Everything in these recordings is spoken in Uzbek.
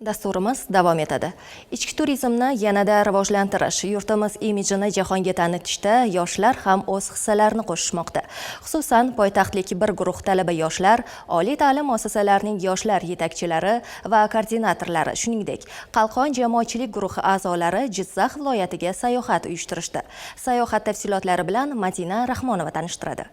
Dasturimiz davom etadi. Ichki turizmni yanada rivojlantirish, yurtimiz imijini jahonga tanitishda yoshlar ham o'z hissalarini qo'shishmoqda. Xususan, poytaxtlik bir guruh talaba yoshlar, oliy ta'lim muassasalarining yoshlar yetakchilari va koordinatorlari, shuningdek, Qalqon jamoatchilik guruhi a'zolari Jizzax viloyatiga sayohat uyushtirishdi. Sayohat tafsilotlari bilan Madina Rahmonova tanishtiradi.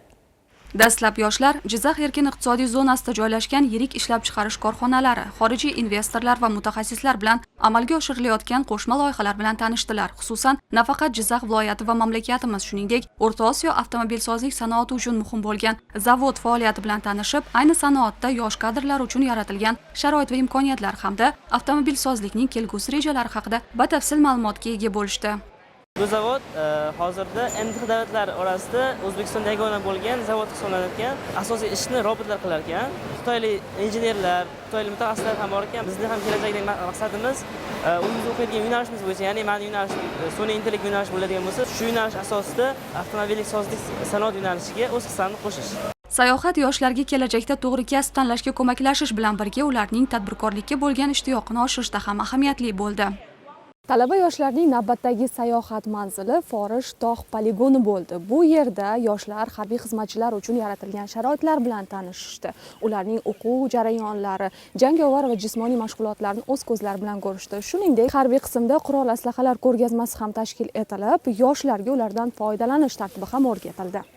Dastlab yoshlar Jizzax erkin iqtisodiy zonasida joylashgan yirik ishlab chiqarish korxonalari, xorijiy investorlar va mutaxassislar bilan amalga oshirilayotgan qo'shma loyihalar bilan tanishdilar. Xususan, nafaqat Jizzax viloyati va mamlakatimiz, shuningdek, O'rta Osiyo avtomobilsozlik sanoati uchun muhim bo'lgan zavod faoliyati bilan tanishib, ayni sanoatda yosh kadrlar uchun yaratilgan sharoit va imkoniyatlar hamda avtomobilsozlikning kelgusi rejalari haqida batafsil ma'lumotga ega bo'lishdi. Bu zavod hozirda MDH davlatlari orasida O'zbekistonda yagona bo'lgan zavod hisoblanadigan, asosiy ishni robotlar qilar ekan. Xitoylik injenerlar, xitoylik mutaxassislar ham bor ekan. Bizning ham kelajakdagi maqsadimiz o'zimiz o'qiyotgan yo'nalishimiz bo'yicha, ya'ni ma'lum yo'nalish sun'iy intellekt yo'nalishi bo'ladigan bo'lsa, shu yo'nalish asosida avtomobilsozlik sanoat yo'nalishiga o'z hissamni qo'shish. Sayohat yoshlarga kelajakda to'g'ri kasb tanlashga ko'maklashish bilan birga ularning tadbirkorlikka bo'lgan ishtiyoqini oshirishda ham ahamiyatli bo'ldi. Talaba yoshlarning navbatdagi sayohat manzili Forish tog' poligoni bo'ldi. Bu yerda yoshlar harbiy xizmatchilar uchun yaratilgan sharoitlar bilan tanishishdi. Ularning o'quv jarayonlari, jangovar va jismoniy mashg'ulotlarni o'z ko'zlari bilan ko'rishdi. Shuningdek, harbiy qismda qurol aslahalar ko'rgazmasi ham tashkil etilib, yoshlarga ulardan foydalanish tartibi ham o'rgatildi.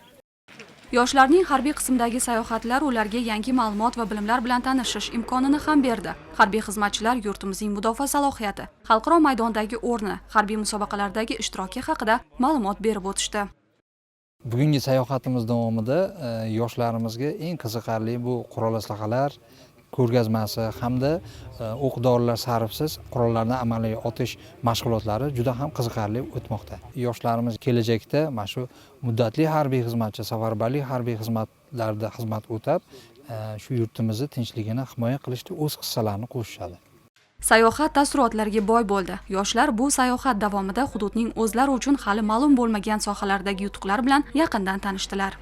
Yoshlarning harbiy qismdagi sayohatlari ularga yangi ma'lumot va bilimlar bilan tanishish imkonini ham berdi. Harbiy xizmatchilar yurtimizning mudofaa salohiyati, xalqaro maydondagi o'rni, harbiy musobaqalardagi ishtiroki haqida ma'lumot berib o'tishdi. Bugungi sayohatimiz davomida yoshlarimizga eng qiziqarli bu qurol aslahalar ko'rgazmasi hamda o'q-dorilar sarfsiz qurollarni amalga otish mashg'ulotlari juda ham qiziqarli o'tmoqda. Yoshlarimiz kelajakda mana shu muddatli harbiy xizmatchi, safarbarlik harbiy xizmatlarida xizmat o'tab, shu yurtimizni tinchligini himoya qilishda o'z hissalarini qo'shishadi. Sayohat taassurotlarga boy bo'ldi. Yoshlar bu sayohat davomida hududning o'zlari uchun hali ma'lum bo'lmagan sohalardagi yutuqlar bilan yaqindan tanishdilar.